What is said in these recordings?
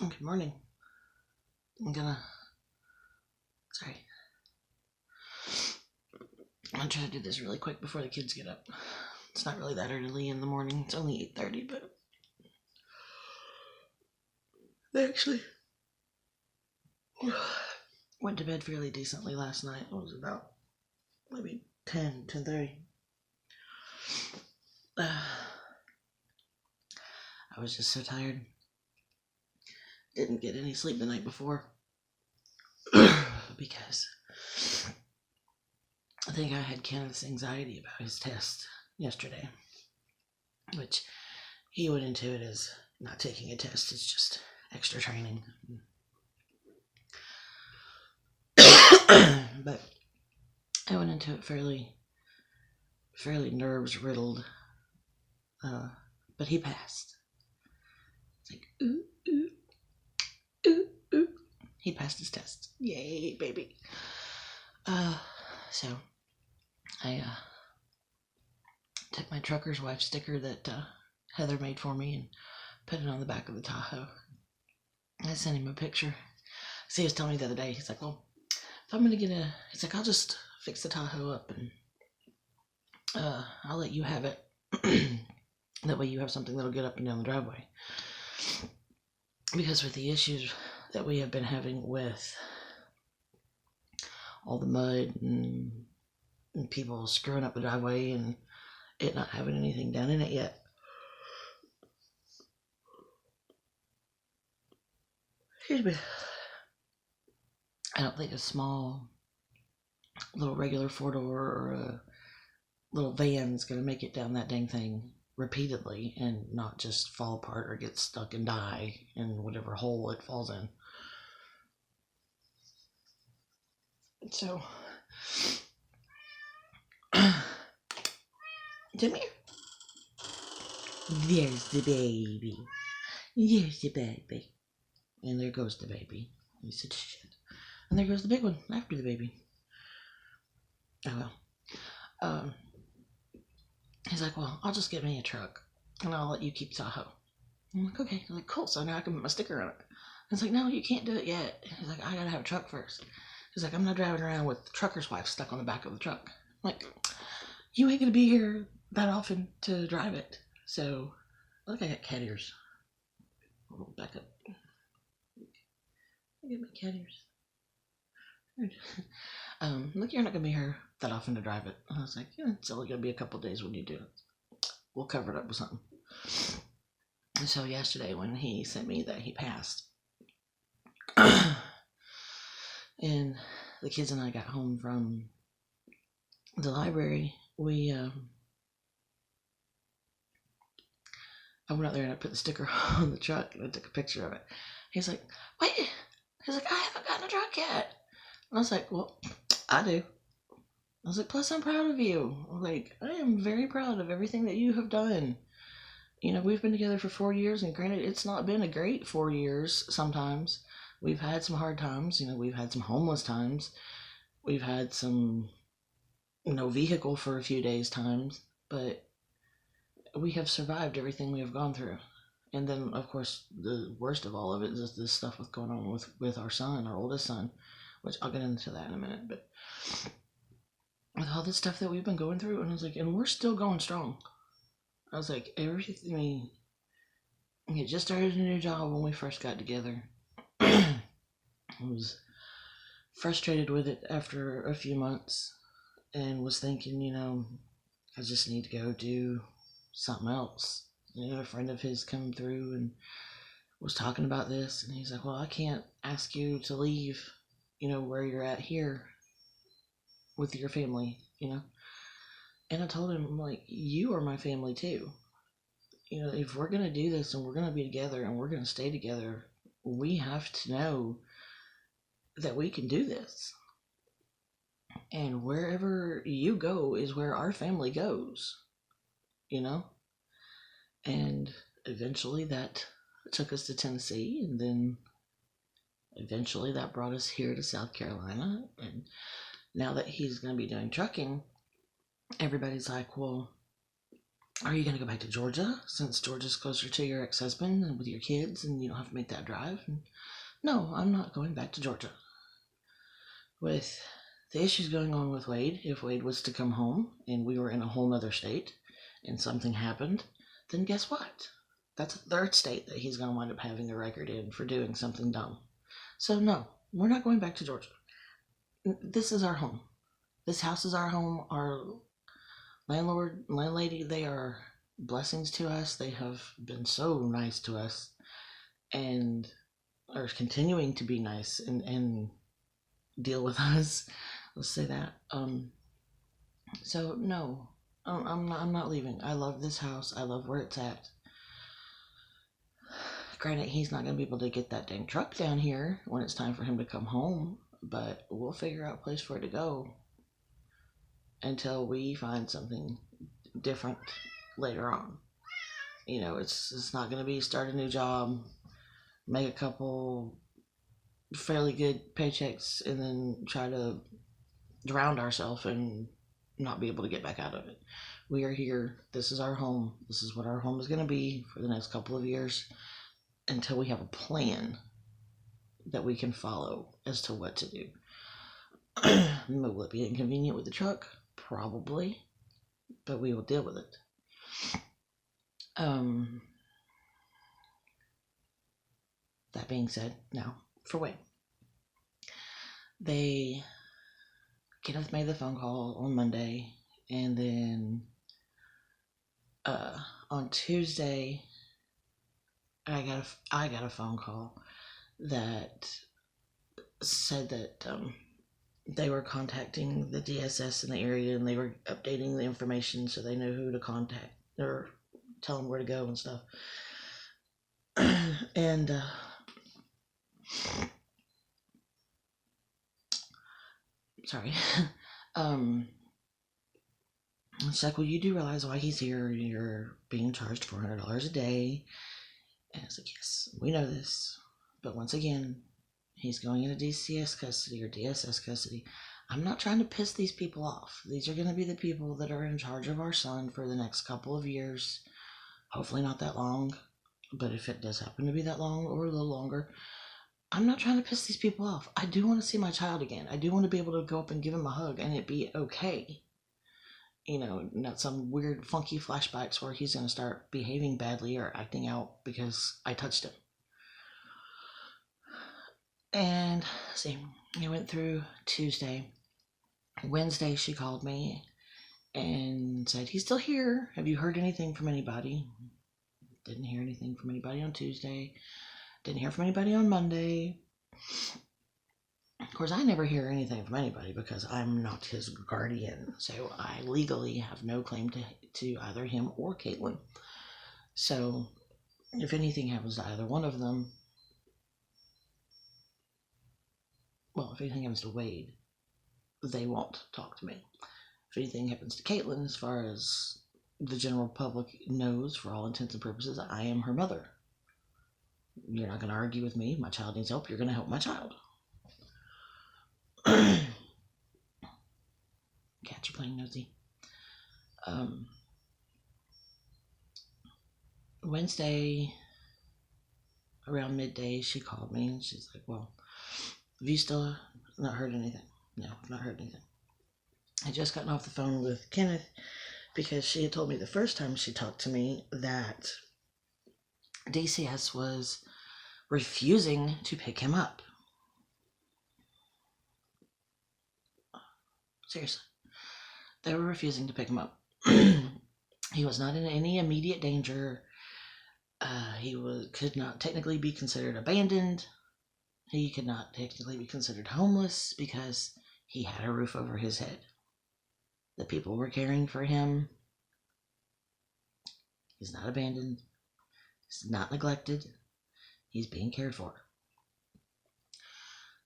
Good morning. Sorry. I'm gonna try to do this really quick before the kids get up. It's not really that early in the morning. It's only 8:30, but they actually went to bed fairly decently last night. It was about maybe 10:30. I was just so tired. Didn't get any sleep the night before because I think I had Kenneth's anxiety about his test yesterday, which he went into it as not taking a test. It's just extra training. But I went into it fairly nerves riddled. But he passed. It's like ooh ooh ooh ooh. He passed his test. Yay, baby. So I took my trucker's wife sticker that Heather made for me and put it on the back of the Tahoe. I sent him a picture. See, he was telling me the other day, he's like, well, if I'm gonna he's like, I'll just fix the Tahoe up and I'll let you have it. That way you have something that'll get up and down the driveway. Because with the issues that we have been having with all the mud and people screwing up the driveway and it not having anything done in it yet. Excuse me. I don't think a small little regular 4-door or a little van's gonna make it down that dang thing repeatedly and not just fall apart or get stuck and die in whatever hole it falls in. So, Timmy, there's the baby. There's the baby. And there goes the baby. You said shit. And there goes the big one after the baby. Oh well. He's like, well, I'll just get me a truck and I'll let you keep Tahoe. I'm like, okay. I'm like, cool. So now I can put my sticker on it. He's like, no, you can't do it yet. He's like, I gotta have a truck first. He's like, I'm not driving around with the trucker's wife stuck on the back of the truck. I'm like, you ain't gonna be here that often to drive it. So, look, I got cat ears. I'll back up. I get my cat ears. Look, you're not gonna be here that often to drive it. I was like, yeah, it's only gonna be a couple days when you do it. We'll cover it up with something. And so yesterday when he sent me that he passed, and the kids and I got home from the library, I went out there and I put the sticker on the truck and I took a picture of it. He's like, wait. He's like, I haven't gotten a truck yet. And I was like, well, I do. I was like, plus I'm proud of you. Like, I am very proud of everything that you have done. You know, we've been together for 4 years, and granted, it's not been a great 4 years sometimes. We've had some hard times. You know, we've had some homeless times. We've had some no vehicle for a few days times. But we have survived everything we have gone through. And then, of course, the worst of all of it is this stuff with going on with our son, our oldest son, which I'll get into that in a minute. But with all this stuff that we've been going through, and I was like, and we're still going strong. I was like, everything. I mean, we just started a new job when we first got together. I was frustrated with it after a few months, and was thinking, you know, I just need to go do something else. You know, a friend of his came through and was talking about this, and he's like, well, I can't ask you to leave, you know, where you're at here with your family, you know. And I told him, I'm like, you are my family too. You know, if we're going to do this and we're going to be together and we're going to stay together, we have to know that we can do this. And wherever you go is where our family goes, you know? And eventually that took us to Tennessee, and then eventually that brought us here to South Carolina. And now that he's going to be doing trucking, everybody's like, well, are you going to go back to Georgia since Georgia's closer to your ex-husband and with your kids and you don't have to make that drive? And, no, I'm not going back to Georgia. With the issues going on with Wade, if Wade was to come home and we were in a whole nother state and something happened, then guess what? That's a third state that he's going to wind up having a record in for doing something dumb. So no, we're not going back to Georgia. This is our home. This house is our home. Our landlord, landlady, they are blessings to us. They have been so nice to us and are continuing to be nice and deal with us. Let's say that. So no, I'm not leaving. I love this house. I love where it's at. Granted, he's not going to be able to get that dang truck down here when it's time for him to come home, but we'll figure out a place for it to go until we find something different later on. You know, it's not going to be start a new job, make a couple fairly good paychecks, and then try to drown ourselves and not be able to get back out of it. We are here. This is our home. This is what our home is going to be for the next couple of years until we have a plan that we can follow as to what to do. Will it be inconvenient with the truck? Probably, but we will deal with it. That being said, now for Wayne. Kenneth made the phone call on Monday, and then on Tuesday, I got a phone call that said that they were contacting the DSS in the area and they were updating the information so they know who to contact or tell them where to go and stuff. And sorry. It's like, well, you do realize why he's here. You're being charged $400 a day. And it's like, yes, we know this. But once again, he's going into DCS custody or DSS custody. I'm not trying to piss these people off. These are going to be the people that are in charge of our son for the next couple of years. Hopefully not that long. But if it does happen to be that long or a little longer, I'm not trying to piss these people off. I do want to see my child again. I do want to be able to go up and give him a hug and it be okay. You know, not some weird funky flashbacks where he's going to start behaving badly or acting out because I touched him. And see, I went through Tuesday. Wednesday she called me and said, he's still here. Have you heard anything from anybody? Didn't hear anything from anybody on Tuesday. Didn't hear from anybody on Monday. Of course, I never hear anything from anybody because I'm not his guardian. So I legally have no claim to either him or Caitlin. So if anything happens to either one of them, well, if anything happens to Wade, they won't talk to me. If anything happens to Caitlin, as far as the general public knows, for all intents and purposes, I am her mother. You're not going to argue with me. My child needs help. You're going to help my child. Cats are playing nosy. Wednesday, around midday, she called me and she's like, well, have you still not heard anything? No, I've not heard anything. I just gotten off the phone with Kenneth because she had told me the first time she talked to me that DCS was refusing to pick him up. Seriously. They were refusing to pick him up. He was not in any immediate danger. He could not technically be considered abandoned. He could not technically be considered homeless because he had a roof over his head. The people were caring for him. He's not abandoned. He's not neglected. He's being cared for.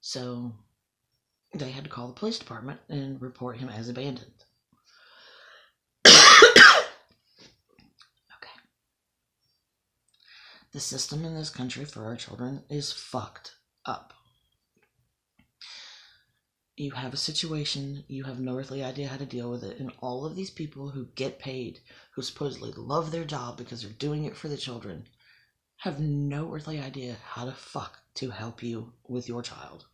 So they had to call the police department and report him as abandoned. Okay. The system in this country for our children is fucked up. You have a situation, you have no earthly idea how to deal with it, and all of these people who get paid, who supposedly love their job because they're doing it for the children, have no earthly idea how to help you with your child.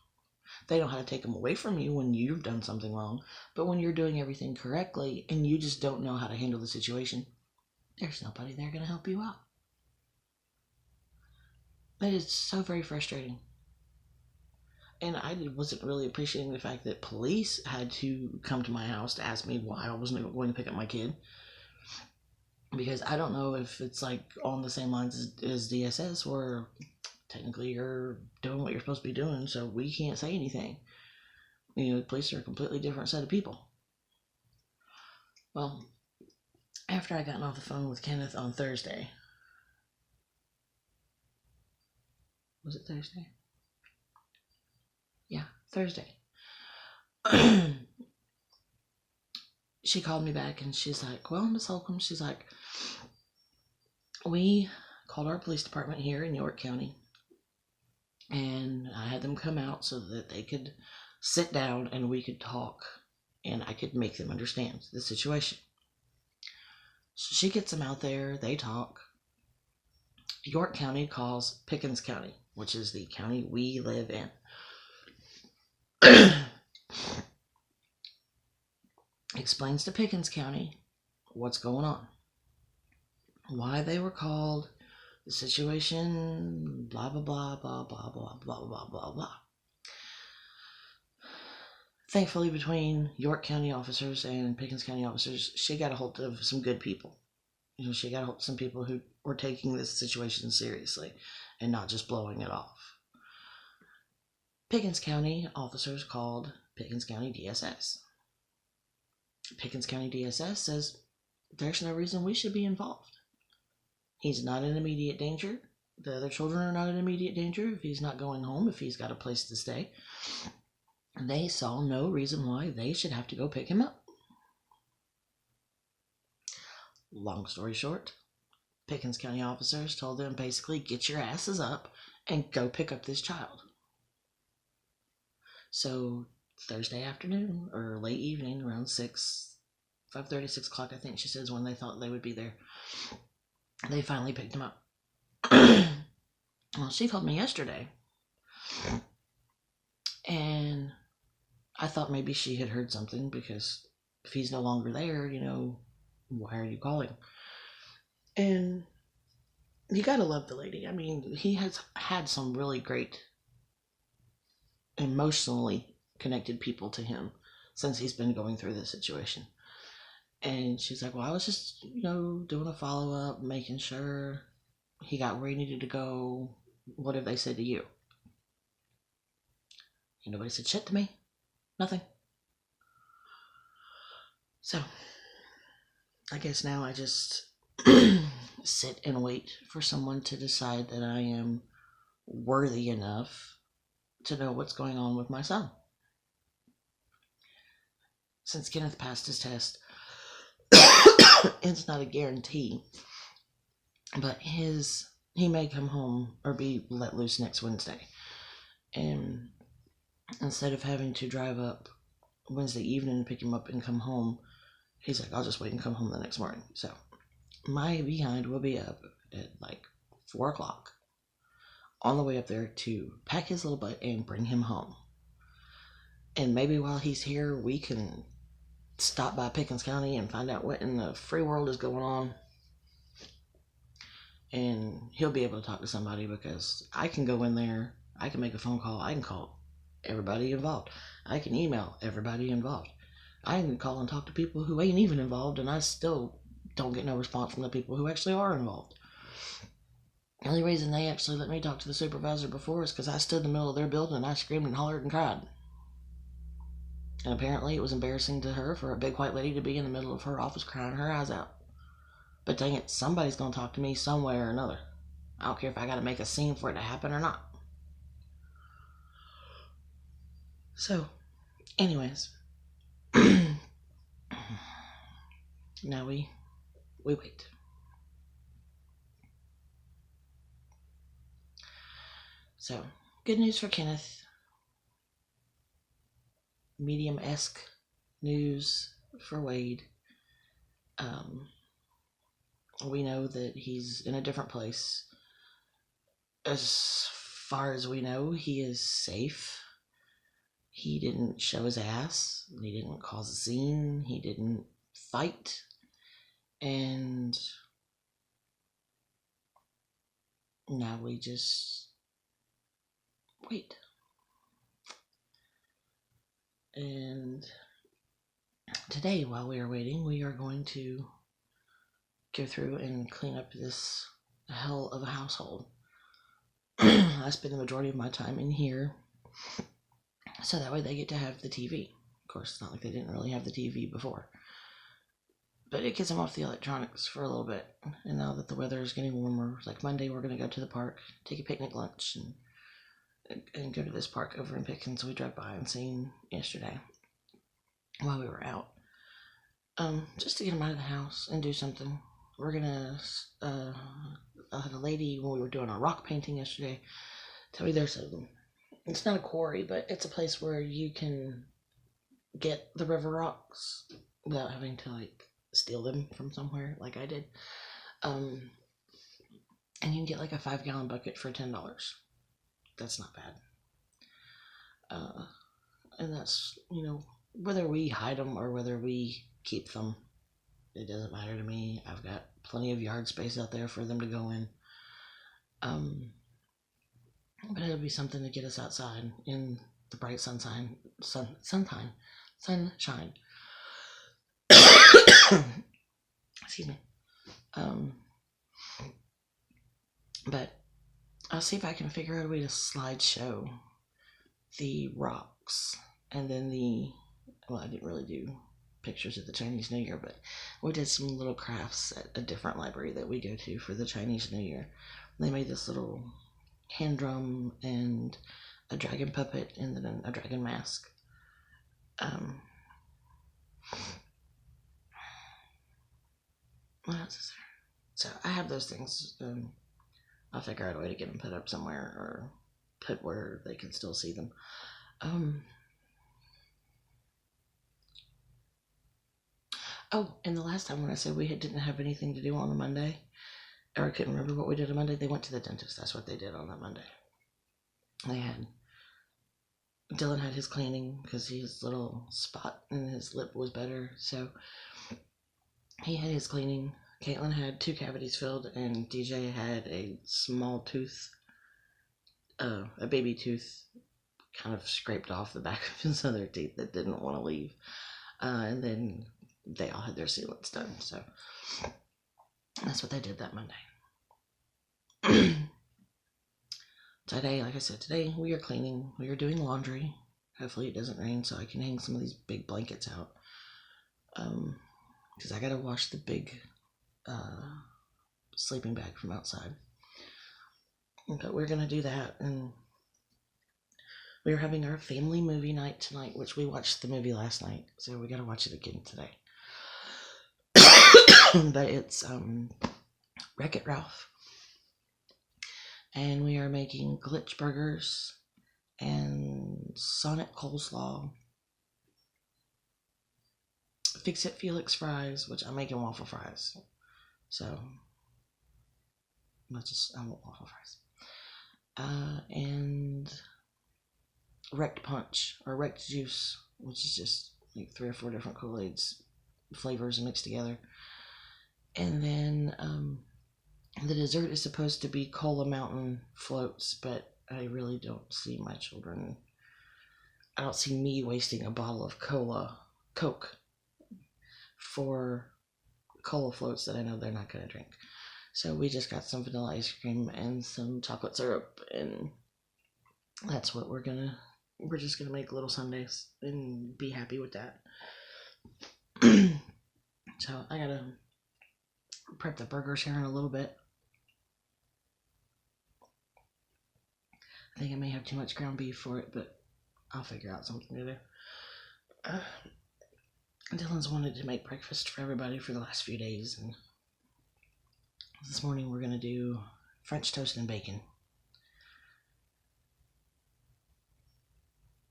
They know how to take them away from you when you've done something wrong, but when you're doing everything correctly and you just don't know how to handle the situation, there's nobody there going to help you out. That is so very frustrating. And I wasn't really appreciating the fact that police had to come to my house to ask me why I wasn't going to pick up my kid. Because I don't know if it's like on the same lines as DSS, where technically you're doing what you're supposed to be doing, so we can't say anything. You know, the police are a completely different set of people. Well, after I got off the phone with Kenneth on Thursday, was it Thursday? Yeah, Thursday. She called me back and she's like, well, Miss Holcomb, she's like, we called our police department here in York County, and I had them come out so that they could sit down and we could talk and I could make them understand the situation. So she gets them out there, they talk. York County calls Pickens County, which is the county we live in. Explains to Pickens County what's going on, why they were called, the situation, blah blah blah blah blah blah blah blah blah blah. Thankfully, between York County officers and Pickens County officers, she got a hold of some good people. You know, she got a hold of some people who were taking this situation seriously and not just blowing it off. Pickens County officers called Pickens County DSS. Pickens County DSS says there's no reason we should be involved. He's not in immediate danger. The other children are not in immediate danger if he's not going home, if he's got a place to stay. They saw no reason why they should have to go pick him up. Long story short, Pickens County officers told them basically, get your asses up and go pick up this child. So Thursday afternoon or late evening, around 5:30, 6 o'clock, I think she says, when they thought they would be there, they finally picked him up. Well, she called me yesterday, and I thought maybe she had heard something, because if he's no longer there, you know, why are you calling? And you gotta love the lady. I mean, he has had some really great emotionally connected people to him since he's been going through this situation. And she's like, well, I was just, you know, doing a follow-up, making sure he got where he needed to go. What have they said to you? And nobody said shit to me. Nothing. So I guess now I just sit and wait for someone to decide that I am worthy enough to know what's going on with my son. Since Kenneth passed his test, it's not a guarantee, but he may come home or be let loose next Wednesday. And instead of having to drive up Wednesday evening and pick him up and come home, he's like, I'll just wait and come home the next morning. So my behind will be up at like 4 o'clock on the way up there to pack his little butt and bring him home. And maybe while he's here, we can stop by Pickens County and find out what in the free world is going on. And he'll be able to talk to somebody, because I can go in there, I can make a phone call, I can call everybody involved, I can email everybody involved, I can call and talk to people who ain't even involved, and I still don't get no response from the people who actually are involved. The only reason they actually let me talk to the supervisor before is because I stood in the middle of their building and I screamed and hollered and cried. And apparently it was embarrassing to her for a big white lady to be in the middle of her office crying her eyes out. But dang it, somebody's going to talk to me some way or another. I don't care if I got to make a scene for it to happen or not. So, anyways. Now we wait. So, good news for Kenneth. medium-esque news for Wade. We know that he's in a different place. As far as we know, he is safe. He didn't show his ass. He didn't cause a scene. He didn't fight. And now we just wait. And today, while we are waiting, we are going to go through and clean up this hell of a household. I spend the majority of my time in here, so that way they get to have the TV. Of course, it's not like they didn't really have the TV before, but it gets them off the electronics for a little bit. And now that the weather is getting warmer, like Monday, we're going to go to the park, take a picnic lunch, and go to this park over in Pickens we drove by and seen yesterday while we were out. Just to get them out of the house and do something. We're gonna, I had a lady when we were doing our rock painting yesterday tell me there's it's not a quarry, but it's a place where you can get the river rocks without having to like steal them from somewhere like I did. And you can get like a 5-gallon bucket for $10. That's not bad. And that's, you know, whether we hide them or whether we keep them, it doesn't matter to me. I've got plenty of yard space out there for them to go in. But it'll be something to get us outside in the bright sunshine. Excuse me. But I'll see if I can figure out a way to slideshow the rocks, and then I didn't really do pictures of the Chinese New Year, but we did some little crafts at a different library that we go to for the Chinese New Year. They made this little hand drum and a dragon puppet and then a dragon mask. What else is there? So I have those things. I'll figure out a way to get them put up somewhere or put where they can still see them. Oh, and the last time when I said we didn't have anything to do on a Monday, or I couldn't remember what we did on Monday, they went to the dentist. That's what they did on that Monday. Dylan had his cleaning because his little spot in his lip was better, so he had his cleaning. Caitlin had 2 cavities filled, and DJ had a small tooth, a baby tooth, kind of scraped off the back of his other teeth that didn't want to leave. And then they all had their sealants done, so that's what they did that Monday. Today, like I said, today we are cleaning. We are doing laundry. Hopefully it doesn't rain so I can hang some of these big blankets out. Because I gotta wash the big sleeping bag from outside. But we're gonna do that, and we are having our family movie night tonight, which we watched the movie last night, so we gotta watch it again today. But it's Wreck-It Ralph. And we are making glitch burgers and Sonic coleslaw, Fix-It Felix fries, which I'm making waffle fries. So I want waffle fries. And Wrecked Punch or Wrecked Juice, which is just like 3 or 4 different Kool-Aids flavors mixed together. And then the dessert is supposed to be Cola Mountain floats, but I really don't see my children. I don't see me wasting a bottle of Coke for cola floats that I know they're not going to drink. So we just got some vanilla ice cream and some chocolate syrup, and that's what we're just gonna make little sundaes and be happy with that. So I gotta prep the burgers here in a little bit. I think I may have too much ground beef for it, but I'll figure out something to do. Dylan's wanted to make breakfast for everybody for the last few days, and this morning we're gonna do French toast and bacon.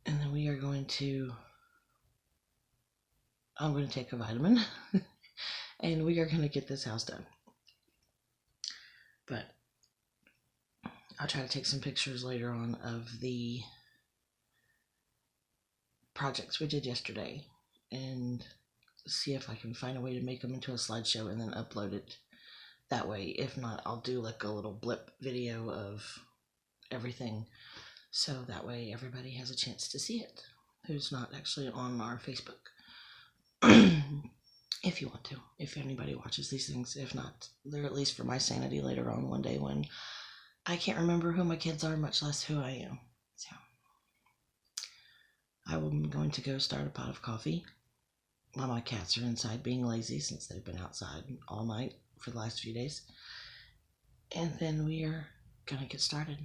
And then we are going to I'm going to take a vitamin and we are going to get this house done. But I'll try to take some pictures later on of the projects we did yesterday and see if I can find a way to make them into a slideshow and then upload it that way. If not, I'll do like a little blip video of everything, so that way everybody has a chance to see it who's not actually on our Facebook. If you want to, if anybody watches these things. If not, they're at least for my sanity later on one day when I can't remember who my kids are, much less who I am. So I'm going to go start a pot of coffee while my cats are inside being lazy since they've been outside all night for the last few days. And then we are going to get started.